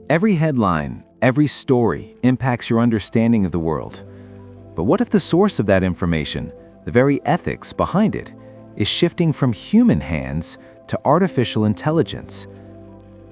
Every headline, every story impacts your understanding of the world. But what if the source of that information, the very ethics behind it, is shifting from human hands to artificial intelligence?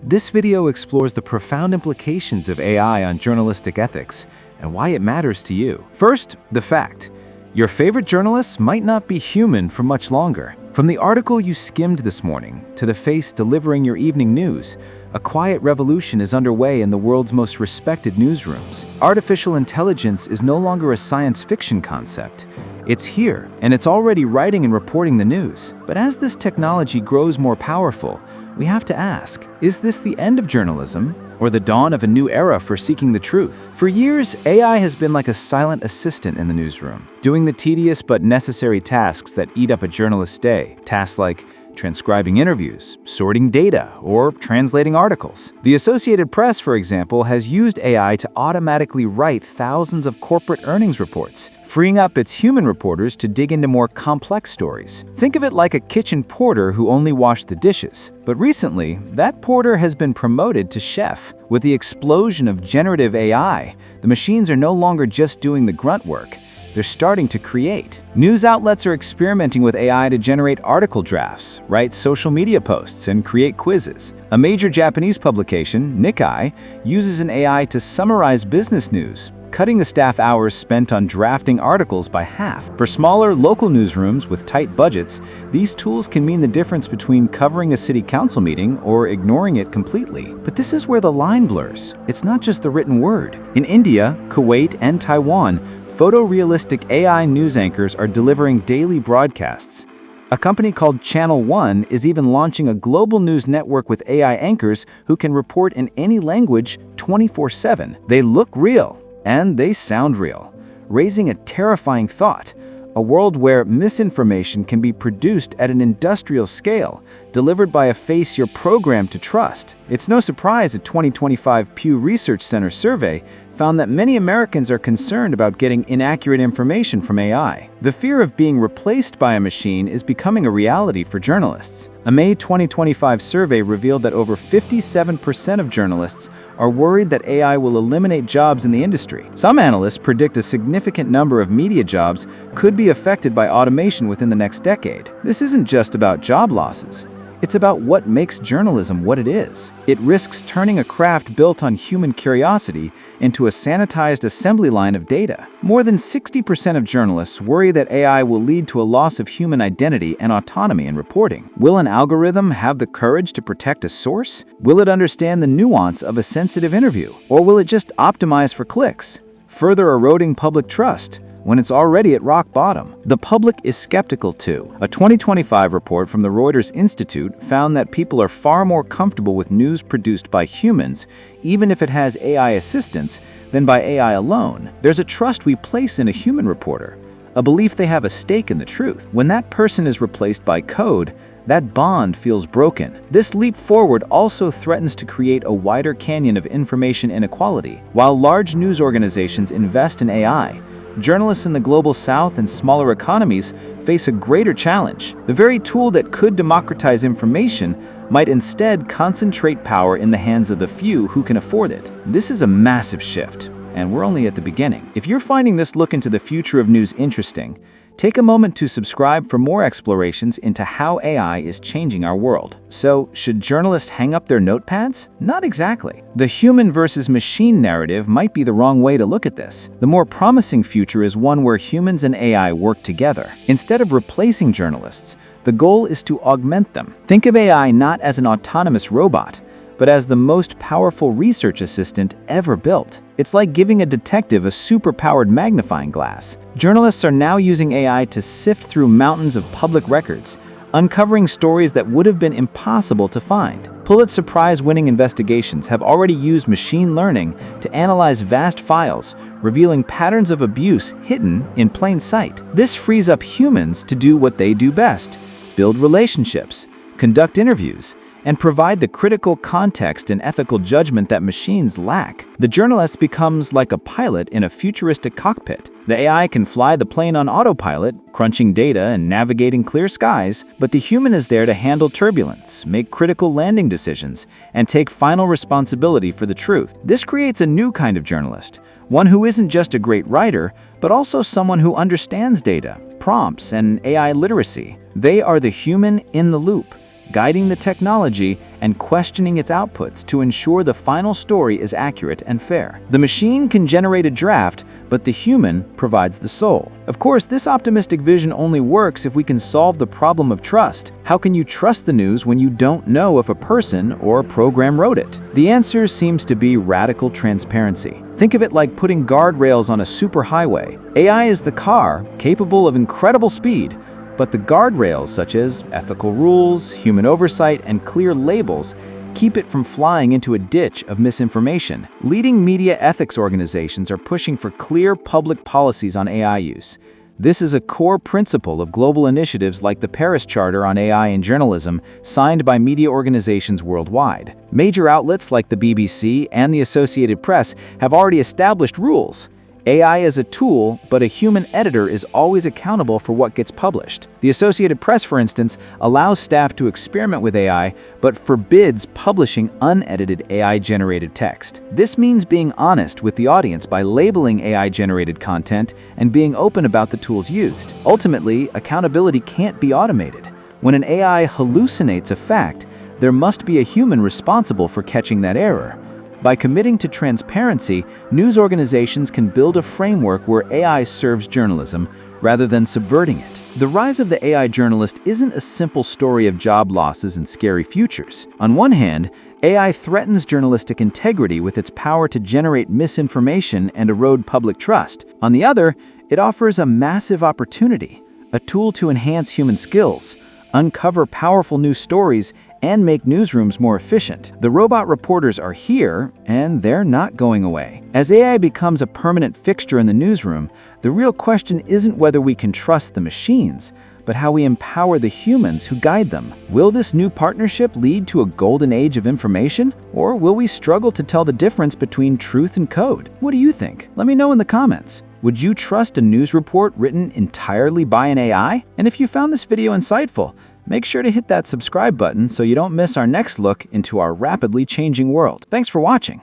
This video explores the profound implications of AI on journalistic ethics and why it matters to you. First, the fact. Your favorite journalists might not be human for much longer. From the article you skimmed this morning to the face delivering your evening news, a quiet revolution is underway in the world's most respected newsrooms. Artificial intelligence is no longer a science fiction concept. It's here, and it's already writing and reporting the news. But as this technology grows more powerful, we have to ask, is this the end of journalism or the dawn of a new era for seeking the truth? For years, AI has been like a silent assistant in the newsroom, doing the tedious but necessary tasks that eat up a journalist's day. Tasks like transcribing interviews, sorting data, or translating articles. The Associated Press, for example, has used AI to automatically write thousands of corporate earnings reports, freeing up its human reporters to dig into more complex stories. Think of it like a kitchen porter who only washed the dishes. But recently, that porter has been promoted to chef. With the explosion of generative AI, the machines are no longer just doing the grunt work. They're starting to create. News outlets are experimenting with AI to generate article drafts, write social media posts, and create quizzes. A major Japanese publication, Nikkei, uses an AI to summarize business news, cutting the staff hours spent on drafting articles by half. For smaller, local newsrooms with tight budgets, these tools can mean the difference between covering a city council meeting or ignoring it completely. But this is where the line blurs. It's not just the written word. In India, Kuwait, and Taiwan, photorealistic AI news anchors are delivering daily broadcasts. A company called Channel One is even launching a global news network with AI anchors who can report in any language 24/7. They look real, and they sound real, raising a terrifying thought: a world where misinformation can be produced at an industrial scale, delivered by a face you're programmed to trust. It's no surprise a 2025 Pew Research Center survey found that many Americans are concerned about getting inaccurate information from AI. The fear of being replaced by a machine is becoming a reality for journalists. A May 2025 survey revealed that over 57% of journalists are worried that AI will eliminate jobs in the industry. Some analysts predict a significant number of media jobs could be affected by automation within the next decade. This isn't just about job losses. It's about what makes journalism what it is. It risks turning a craft built on human curiosity into a sanitized assembly line of data. More than 60% of journalists worry that AI will lead to a loss of human identity and autonomy in reporting. Will an algorithm have the courage to protect a source? Will it understand the nuance of a sensitive interview? Or will it just optimize for clicks, further eroding public trust when it's already at rock bottom? The public is skeptical too. A 2025 report from the Reuters Institute found that people are far more comfortable with news produced by humans, even if it has AI assistance, than by AI alone. There's a trust we place in a human reporter, a belief they have a stake in the truth. When that person is replaced by code, that bond feels broken. This leap forward also threatens to create a wider canyon of information inequality. While large news organizations invest in AI, journalists in the global south and smaller economies face a greater challenge. The very tool that could democratize information might instead concentrate power in the hands of the few who can afford it. This is a massive shift, and we're only at the beginning. If you're finding this look into the future of news interesting, take a moment to subscribe for more explorations into how AI is changing our world. So, should journalists hang up their notepads? Not exactly. The human versus machine narrative might be the wrong way to look at this. The more promising future is one where humans and AI work together. Instead of replacing journalists, the goal is to augment them. Think of AI not as an autonomous robot, but as the most powerful research assistant ever built. It's like giving a detective a super-powered magnifying glass. Journalists are now using AI to sift through mountains of public records, uncovering stories that would have been impossible to find. Pulitzer Prize-winning investigations have already used machine learning to analyze vast files, revealing patterns of abuse hidden in plain sight. This frees up humans to do what they do best: build relationships, conduct interviews, and provide the critical context and ethical judgment that machines lack. The journalist becomes like a pilot in a futuristic cockpit. The AI can fly the plane on autopilot, crunching data and navigating clear skies, but the human is there to handle turbulence, make critical landing decisions, and take final responsibility for the truth. This creates a new kind of journalist, one who isn't just a great writer, but also someone who understands data, prompts, and AI literacy. They are the human in the loop, guiding the technology and questioning its outputs to ensure the final story is accurate and fair. The machine can generate a draft, but the human provides the soul. Of course, this optimistic vision only works if we can solve the problem of trust. How can you trust the news when you don't know if a person or a program wrote it? The answer seems to be radical transparency. Think of it like putting guardrails on a superhighway. AI is the car, capable of incredible speed, but the guardrails, such as ethical rules, human oversight, and clear labels, keep it from flying into a ditch of misinformation. Leading media ethics organizations are pushing for clear public policies on AI use. This is a core principle of global initiatives like the Paris Charter on AI in Journalism, signed by media organizations worldwide. Major outlets like the BBC and the Associated Press have already established rules. AI is a tool, but a human editor is always accountable for what gets published. The Associated Press, for instance, allows staff to experiment with AI, but forbids publishing unedited AI-generated text. This means being honest with the audience by labeling AI-generated content and being open about the tools used. Ultimately, accountability can't be automated. When an AI hallucinates a fact, there must be a human responsible for catching that error. By committing to transparency, news organizations can build a framework where AI serves journalism rather than subverting it. The rise of the AI journalist isn't a simple story of job losses and scary futures. On one hand, AI threatens journalistic integrity with its power to generate misinformation and erode public trust. On the other, it offers a massive opportunity, a tool to enhance human skills, uncover powerful new stories, and make newsrooms more efficient. The robot reporters are here, and they're not going away. As AI becomes a permanent fixture in the newsroom, the real question isn't whether we can trust the machines, but how we empower the humans who guide them. Will this new partnership lead to a golden age of information, or will we struggle to tell the difference between truth and code? What do you think? Let me know in the comments. Would you trust a news report written entirely by an AI? And if you found this video insightful, make sure to hit that subscribe button so you don't miss our next look into our rapidly changing world. Thanks for watching.